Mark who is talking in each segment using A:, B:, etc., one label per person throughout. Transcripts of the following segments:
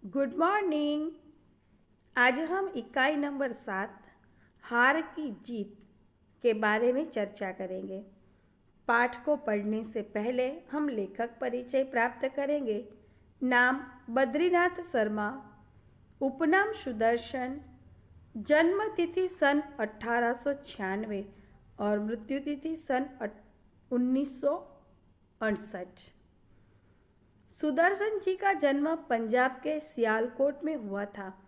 A: Good morning. आज हम इकाई नंबर 7 हार की जीत के बारे में चर्चा करेंगे। पाठ को पढ़ने से पहले हम लेखक परिचय प्राप्त करेंगे। नाम बद्रीनाथ शर्मा, उपनाम सुदर्शन, जन्म तिथि सन 1896 और मृत्यु तिथि सन 1968। सुदर्शन जी का जन्म पंजाब के सियालकोट में हुआ था।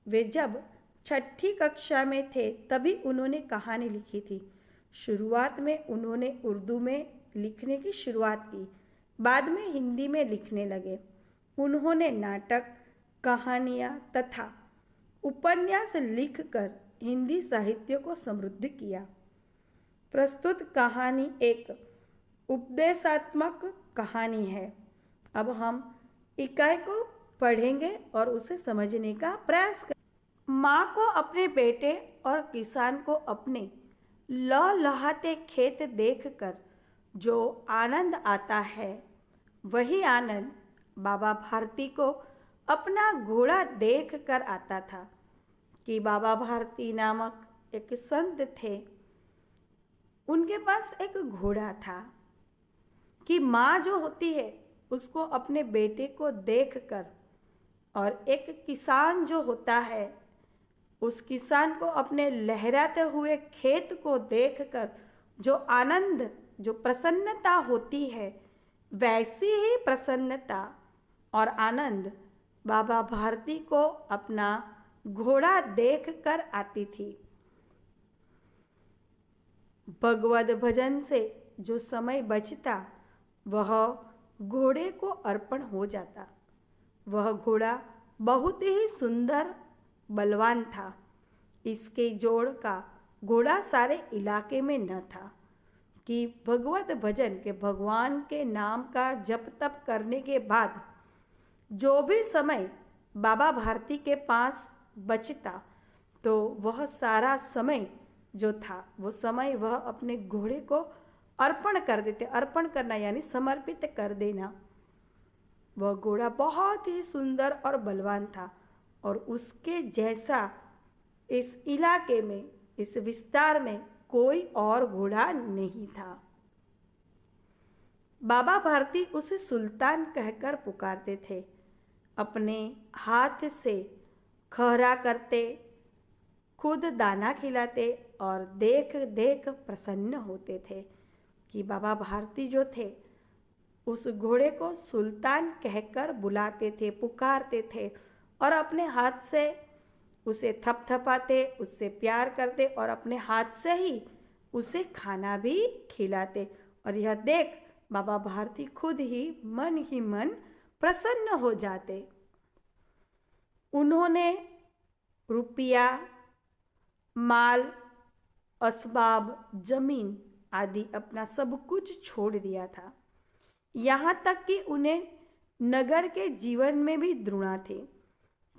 A: वे जब छठी कक्षा में थे तभी उन्होंने कहानी लिखी थी। शुरुआत में उन्होंने उर्दू में लिखने की शुरुआत की, बाद में हिंदी में लिखने लगे। उन्होंने नाटक, कहानियाँ तथा उपन्यास लिखकर हिंदी साहित्य को समृद्ध किया। प्रस्तुत कहानी एक उपदेशात्मक कहानी है। अब हम इकाई को पढ़ेंगे और उसे समझने का प्रयास करेंगे। माँ को अपने बेटे और किसान को अपने लहलहाते खेत देखकर जो आनंद आता है, वही आनंद बाबा भारती को अपना घोड़ा देखकर आता था। कि बाबा भारती नामक एक संत थे, उनके पास एक घोड़ा था। कि माँ जो होती है उसको अपने बेटे को देखकर, और एक किसान जो होता है उस किसान को अपने लहराते हुए खेत को देखकर जो आनंद, जो प्रसन्नता होती है, वैसी ही प्रसन्नता और आनंद बाबा भारती को अपना घोड़ा देखकर आती थी। भगवत भजन से जो समय बचता वह घोड़े को अर्पण हो जाता। वह घोड़ा बहुत ही सुंदर बलवान था। इसके जोड़ का घोड़ा सारे इलाके में न था। कि भगवत भजन के भगवान के नाम का जप तप करने के बाद जो भी समय बाबा भारती के पास बचता, तो वह सारा समय जो था वो समय वह अपने घोड़े को अर्पण कर देते। अर्पण करना यानी समर्पित कर देना। वह घोड़ा बहुत ही सुंदर और बलवान था और उसके जैसा इस इलाके में, इस विस्तार में कोई और घोड़ा नहीं था। बाबा भारती उसे सुल्तान कहकर पुकारते थे। अपने हाथ से खहरा करते, खुद दाना खिलाते और देख देख प्रसन्न होते थे। कि बाबा भारती जो थे उस घोड़े को सुल्तान कहकर बुलाते थे, पुकारते थे और अपने हाथ से उसे थपथपाते, उससे प्यार करते और अपने हाथ से ही उसे खाना भी खिलाते। और यह देख बाबा भारती खुद ही मन प्रसन्न हो जाते। उन्होंने रुपया, माल, असबाब, जमीन आदि अपना सब कुछ छोड़ दिया था। यहाँ तक कि उन्हें नगर के जीवन में भी द्रुणा थी।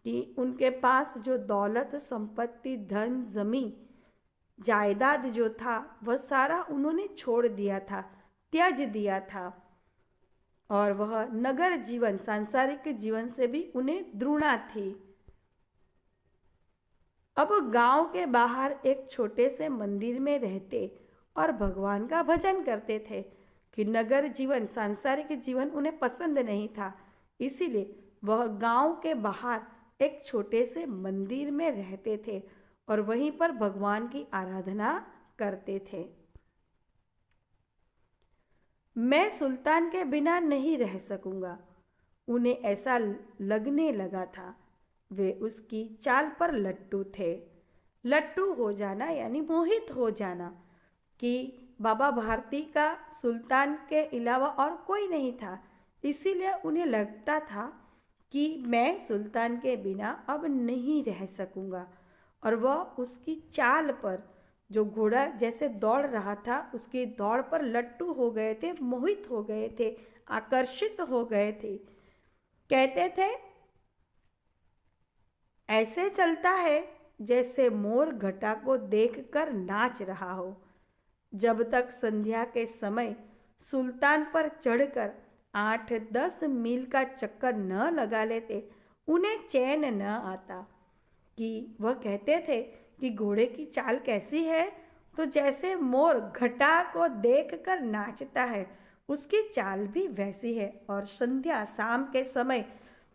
A: कि उनके पास जो दौलत, संपत्ति, धन, जमीन, जायदाद जो था वह सारा उन्होंने छोड़ दिया था, त्याज दिया था। और वह नगर जीवन, सांसारिक जीवन से भी उन्हें द्रुणा थी। अब गांव के बाहर एक छोटे से मंदिर में रहते और भगवान का भजन करते थे। कि नगर जीवन, सांसारिक जीवन उन्हें पसंद नहीं था, इसीलिए वह गांव के बाहर एक छोटे से मंदिर में रहते थे और वहीं पर भगवान की आराधना करते थे। मैं सुल्तान के बिना नहीं रह सकूंगा, उन्हें ऐसा लगने लगा था। वे उसकी चाल पर लट्टू थे। लट्टू हो जाना यानी मोहित हो जाना। कि बाबा भारती का सुल्तान के अलावा और कोई नहीं था, इसीलिए उन्हें लगता था कि मैं सुल्तान के बिना अब नहीं रह सकूंगा। और वह उसकी चाल पर, जो घोड़ा जैसे दौड़ रहा था उसकी दौड़ पर लट्टू हो गए थे, मोहित हो गए थे, आकर्षित हो गए थे। कहते थे ऐसे चलता है जैसे मोर घटा को देखकर नाच रहा हो। जब तक संध्या के समय सुल्तान पर चढ़कर 8-10 मील का चक्कर न लगा लेते, उन्हें चैन न आता कि वह कहते थे कि घोड़े की चाल कैसी है, तो जैसे मोर घटा को देखकर नाचता है उसकी चाल भी वैसी है। और संध्या शाम के समय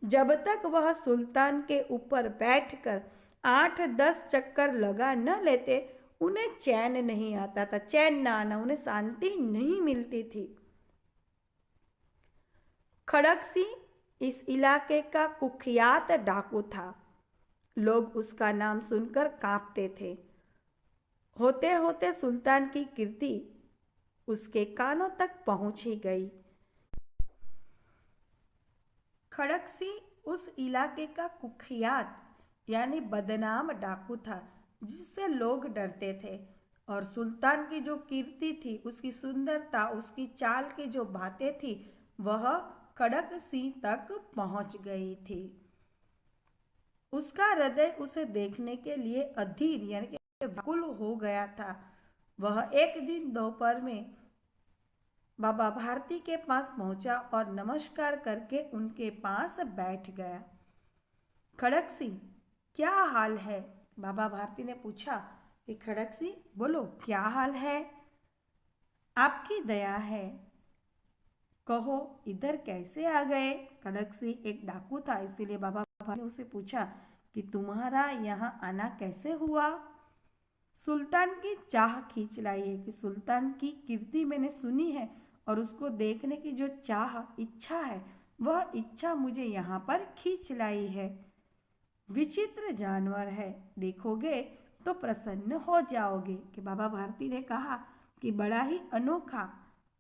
A: जब तक वह सुल्तान के ऊपर बैठकर 8-10 चक्कर लगा न लेते उन्हें चैन नहीं आता था। चैन ना आना, उन्हें शांति नहीं मिलती थी। खड़क सिंह इस इलाके का कुख्यात डाकू था। लोग उसका नाम सुनकर कांपते थे। होते होते सुल्तान की कीर्ति उसके कानों तक पहुंच ही गई। खड़क सिंह उस इलाके का कुख्यात यानी बदनाम डाकू था जिससे लोग डरते थे। और सुल्तान की जो कीर्ति थी, उसकी सुंदरता, उसकी चाल की जो बातें थी, वह खड़क सिंह तक पहुंच गई थी। उसका हृदय उसे देखने के लिए अधीर यानी कि व्याकुल हो गया था। वह एक दिन दोपहर में बाबा भारती के पास पहुंचा और नमस्कार करके उनके पास बैठ गया। खड़क सिंह, क्या हाल है? बाबा भारती ने पूछा कि खड़क सिंह बोलो, क्या हाल है? आपकी दया है, कहो इधर कैसे आ गए? खड़क सिंह एक डाकू था, इसीलिए बाबा भारती ने उसे पूछा कि तुम्हारा यहाँ आना कैसे हुआ? सुल्तान की चाह खींच लाई है कि सुल्तान की कीर्ति मैंने सुनी है और उसको देखने की जो चाह इच्छा है वह इच्छा मुझे यहाँ पर खींच लाई है। विचित्र जानवर है, देखोगे तो प्रसन्न हो जाओगे। कि बाबा भारती ने कहा कि बड़ा ही अनोखा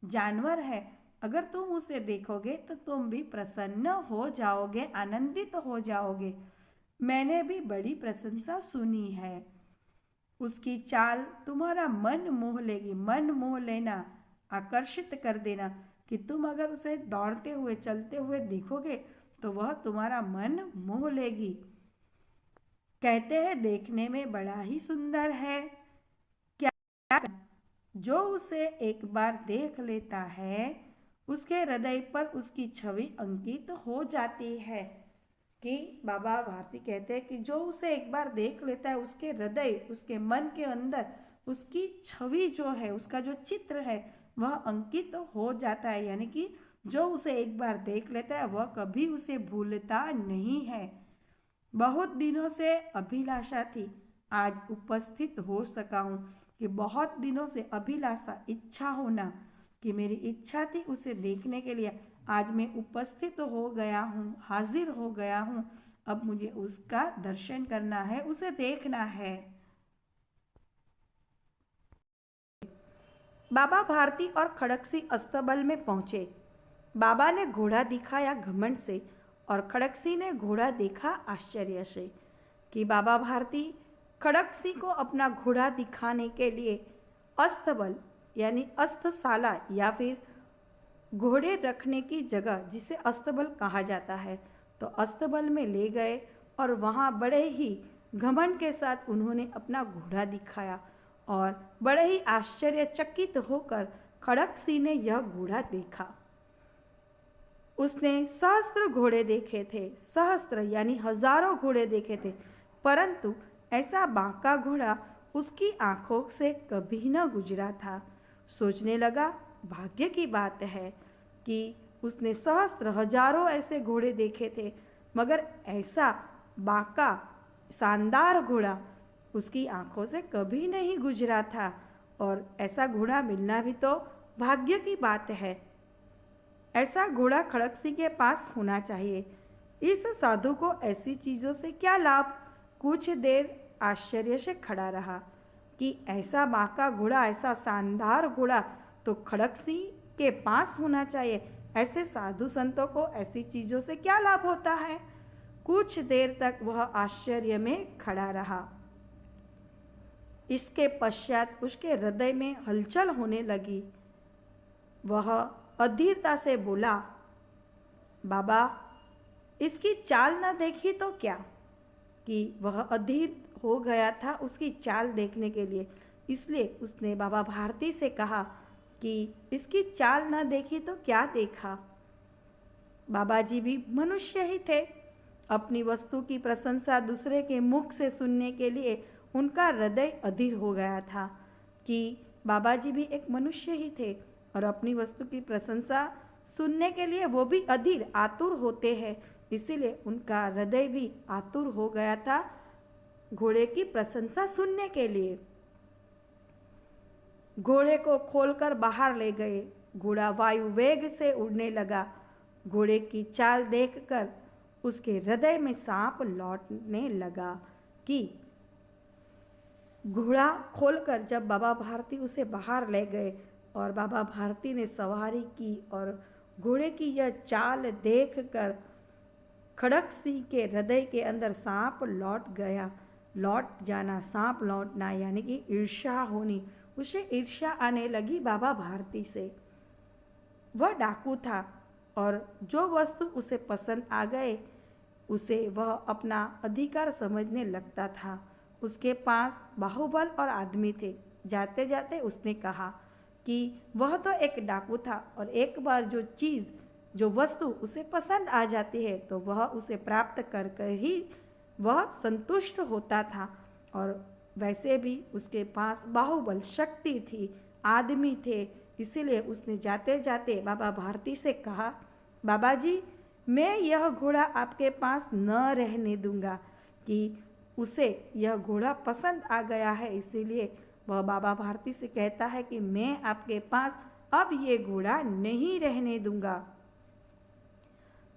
A: जानवर है, अगर तुम उसे देखोगे तो तुम भी प्रसन्न हो जाओगे, आनंदित हो जाओगे। मैंने भी बड़ी प्रशंसा सुनी है। उसकी चाल तुम्हारा मन मोह लेगी, मन मोह लेना, आकर्षित कर देना कि तुम अगर उसे दौड़ते हुए चलते हुए देखोगे तो वह तुम्हारा मन मोह लेगी। कहते हैं देखने में बड़ा ही सुंदर है, क्या जो उसे एक बार देख लेता है उसके हृदय पर उसकी छवि अंकित हो जाती है। कि बाबा भारती कहते हैं कि जो उसे एक बार देख लेता है उसके हृदय, उसके मन के अंदर उसकी छवि जो है, उसका जो चित्र है वह अंकित हो जाता है। यानी कि जो उसे एक बार देख लेता है वह कभी उसे भूलता नहीं है। बहुत दिनों से अभिलाषा थी, आज उपस्थित हो सका हूँ। कि बहुत दिनों से अभिलाषा, इच्छा होना, कि मेरी इच्छा थी उसे देखने के लिए, आज मैं उपस्थित हो गया हूँ, हाजिर हो गया हूँ। अब मुझे उसका दर्शन करना है, उसे देखना है। बाबा भारती और खड़क सिंह अस्तबल में पहुंचे। बाबा ने घोड़ा दिखाया घमंड से और खड़क सिंह ने घोड़ा देखा आश्चर्य से। कि बाबा भारती खड़क सिंह को अपना घोड़ा दिखाने के लिए अस्तबल यानी अस्तशाला या फिर घोड़े रखने की जगह जिसे अस्तबल कहा जाता है, तो अस्तबल में ले गए और वहाँ बड़े ही घमंड के साथ उन्होंने अपना घोड़ा दिखाया। और बड़े ही आश्चर्यचकित होकर खड़क सिंह ने यह घोड़ा देखा। उसने सहस्त्र घोड़े देखे थे, सहस्त्र यानी हजारों घोड़े देखे थे, परंतु ऐसा बांका घोड़ा उसकी आंखों से कभी न गुजरा था। सोचने लगा भाग्य की बात है कि उसने सहस्त्र हजारों ऐसे घोड़े देखे थे मगर ऐसा बांका शानदार घोड़ा उसकी आंखों से कभी नहीं गुजरा था। और ऐसा घोड़ा मिलना भी तो भाग्य की बात है। ऐसा घोड़ा खड़क सिंह के पास होना चाहिए। इस साधु को ऐसी चीज़ों से क्या लाभ? कुछ देर आश्चर्य से खड़ा रहा कि ऐसा बांका घोड़ा, ऐसा शानदार घोड़ा तो खड़क सिंह के पास होना चाहिए। ऐसे साधु संतों को ऐसी चीज़ों से क्या लाभ होता है? कुछ देर तक वह आश्चर्य में खड़ा रहा। इसके पश्चात उसके हृदय में हलचल होने लगी। वह अधीरता से बोला, बाबा इसकी चाल न देखी तो क्या? कि वह अधीर हो गया था उसकी चाल देखने के लिए, इसलिए उसने बाबा भारती से कहा कि इसकी चाल न देखी तो क्या देखा? बाबा जी भी मनुष्य ही थे अपनी वस्तु की प्रशंसा दूसरे के मुख से सुनने के लिए उनका हृदय अधीर हो गया था कि बाबा जी भी एक मनुष्य ही थे और अपनी वस्तु की प्रशंसा सुनने के लिए वो भी अधीर आतुर होते हैं। इसीलिए उनका हृदय भी आतुर हो गया था घोड़े की प्रशंसा सुनने के लिए। घोड़े को खोलकर बाहर ले गए। घोड़ा वायु वेग से उड़ने लगा। घोड़े की चाल देखकर उसके हृदय में सांप लौटने लगा कि घोड़ा खोलकर जब बाबा भारती उसे बाहर ले गए और बाबा भारती ने सवारी की और घोड़े की यह चाल देखकर खड़क सिंह के हृदय के अंदर सांप लौट जाना, सांप लौटना यानी कि ईर्ष्या होनी। उसे ईर्ष्या आने लगी बाबा भारती से। वह डाकू था और जो वस्तु उसे पसंद आ गए उसे वह अपना अधिकार समझने लगता था। उसके पास बाहुबल और आदमी थे। जाते जाते उसने कहा कि वह तो एक डाकू था और एक बार जो वस्तु उसे पसंद आ जाती है तो वह उसे प्राप्त कर ही वह संतुष्ट होता था। और वैसे भी उसके पास बाहुबल शक्ति थी, आदमी थे। इसीलिए उसने जाते जाते बाबा भारती से कहा, बाबा जी, मैं यह घोड़ा आपके पास न रहने दूंगा कि उसे यह घोड़ा पसंद आ गया है। इसीलिए वह बाबा भारती से कहता है कि मैं आपके पास अब ये घोड़ा नहीं रहने दूंगा।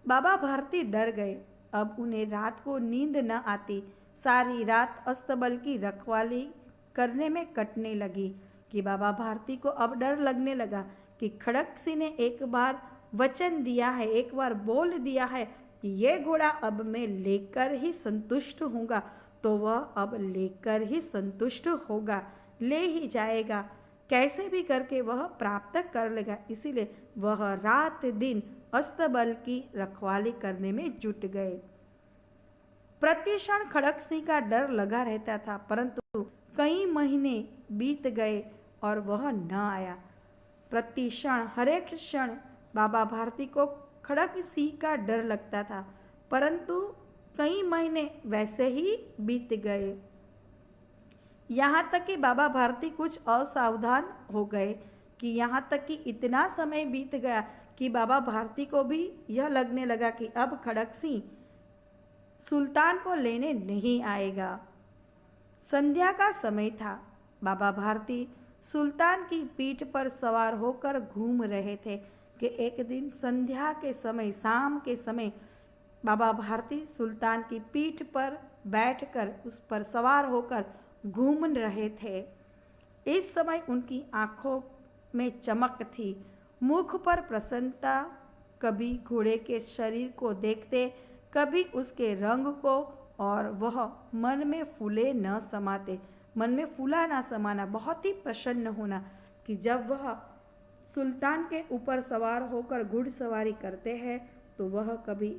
A: बाबा भारती डर गए। अब उन्हें रात को नींद न आती। सारी रात अस्तबल की रखवाली करने में कटने लगी कि बाबा भारती को अब डर लगने लगा कि खड़क सिंह ने एक बार वचन दिया है, एक बार बोल दिया है कि ये घोड़ा अब मैं लेकर ही संतुष्ट होऊंगा, तो वह अब लेकर ही संतुष्ट होगा, ले ही जाएगा, कैसे भी करके वह प्राप्त कर लेगा। इसीलिए वह रात दिन अस्तबल की रखवाली करने में जुट गए। प्रतिक्षण खड़क सिंह का डर लगा रहता था, परंतु कई महीने बीत गए और वह न आया। प्रतिक्षण हरेक क्षण बाबा भारती को खड़क सिंह का डर लगता था, परंतु कई महीने वैसे ही बीत गए। यहाँ तक कि बाबा भारती कुछ असावधान हो गए कि यहाँ तक कि इतना समय बीत गया कि बाबा भारती को भी यह लगने लगा कि अब खड़क सिंह सुल्तान को लेने नहीं आएगा। संध्या का समय था। बाबा भारती सुल्तान की पीठ पर सवार होकर घूम रहे थे कि एक दिन संध्या के समय, शाम के समय बाबा भारती सुल्तान की पीठ पर बैठकर उस पर सवार होकर घूम रहे थे। इस समय उनकी आंखों में चमक थी, मुख पर प्रसन्नता। कभी घोड़े के शरीर को देखते, कभी उसके रंग को, और वह मन में फूले न समाते, मन में फूला ना समाना, बहुत ही प्रसन्न होना कि जब वह सुल्तान के ऊपर सवार होकर घुड़सवारी करते हैं तो वह कभी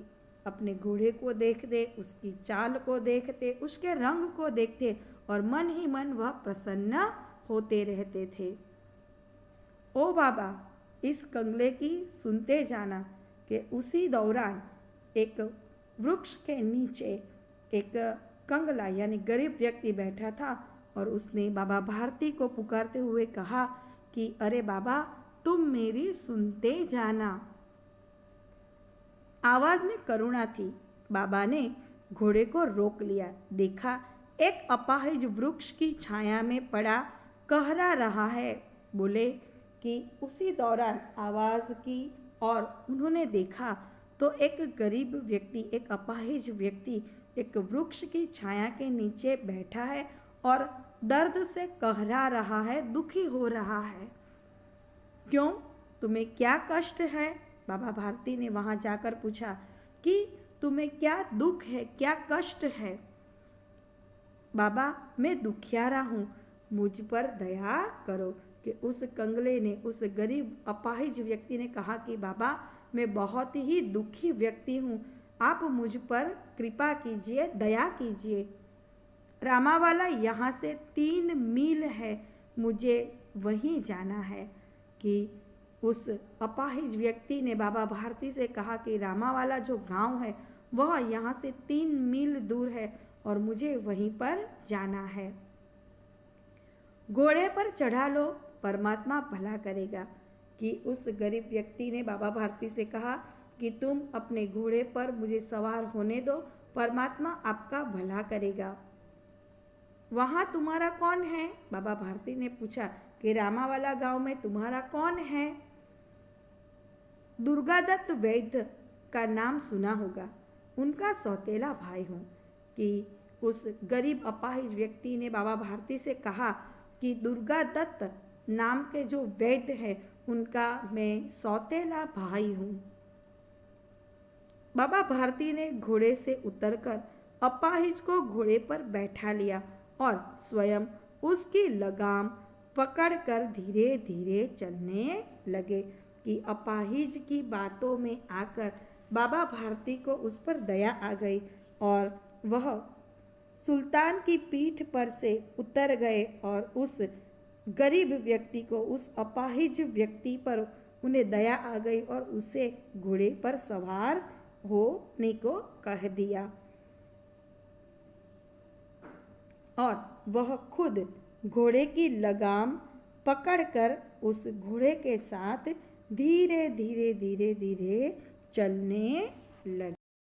A: अपने घोड़े को देखते, उसकी चाल को देखते, उसके रंग को देखते और मन ही मन वह प्रसन्न होते रहते थे। ओ बाबा, इस कंगले की सुनते जाना कि उसी दौरान एक वृक्ष के नीचे एक कंगला यानी गरीब व्यक्ति बैठा था और उसने बाबा भारती को पुकारते हुए कहा कि अरे बाबा, तुम मेरी सुनते जाना। आवाज में करुणा थी। बाबा ने घोड़े को रोक लिया। देखा एक अपाहिज वृक्ष की छाया में पड़ा कहरा रहा है। बोले कि उसी दौरान आवाज की और उन्होंने देखा तो एक गरीब व्यक्ति, एक अपाहिज व्यक्ति एक वृक्ष की छाया के नीचे बैठा है और दर्द से कहरा रहा है, दुखी हो रहा है। क्यों, तुम्हें क्या कष्ट है? बाबा भारती ने वहां जाकर पूछा कि तुम्हें क्या दुख है, क्या कष्ट है? बाबा, मैं दुखियारा हूँ, मुझ पर दया करो। कि उस कंगले ने, उस गरीब अपाहिज व्यक्ति ने कहा कि बाबा, मैं बहुत ही दुखी व्यक्ति हूँ, आप मुझ पर कृपा कीजिए, दया कीजिए। रामावाला यहाँ से 3 मील है, मुझे वहीं जाना है। कि उस अपाहिज व्यक्ति ने बाबा भारती से कहा कि रामावाला जो गांव है वह यहाँ से 3 मील दूर है और मुझे वहीं पर जाना है। घोड़े पर चढ़ा लो, परमात्मा भला करेगा। कि उस गरीब व्यक्ति ने बाबा भारती से कहा कि तुम अपने घोड़े पर मुझे सवार होने दो, परमात्मा आपका भला करेगा। वहाँ तुम्हारा कौन है? बाबा भारती ने पूछा कि रामावाला गांव में तुम्हारा कौन है? दुर्गादत्त वैद्य का नाम सुना होगा, उनका सौतेला भाई हूँ। कि उस गरीब अपाहिज व्यक्ति ने बाबा भारती से कहा कि दुर्गादत्त नाम के जो वैद्य है उनका मैं सौतेला भाई हूँ। बाबा भारती ने घोड़े से उतरकर अपाहिज को घोड़े पर बैठा लिया और स्वयं उसकी लगाम पकड़कर धीरे धीरे चलने लगे। कि अपाहिज की बातों में आकर बाबा भारती को उस पर दया आ गई और वह सुल्तान की पीठ पर से उतर गए और उस गरीब व्यक्ति को, उस अपाहिज व्यक्ति पर उन्हें दया आ गई और उसे घोड़े पर सवार होने को कह दिया और वह खुद घोड़े की लगाम पकड़कर उस घोड़े के साथ धीरे धीरे धीरे धीरे चलने लगे।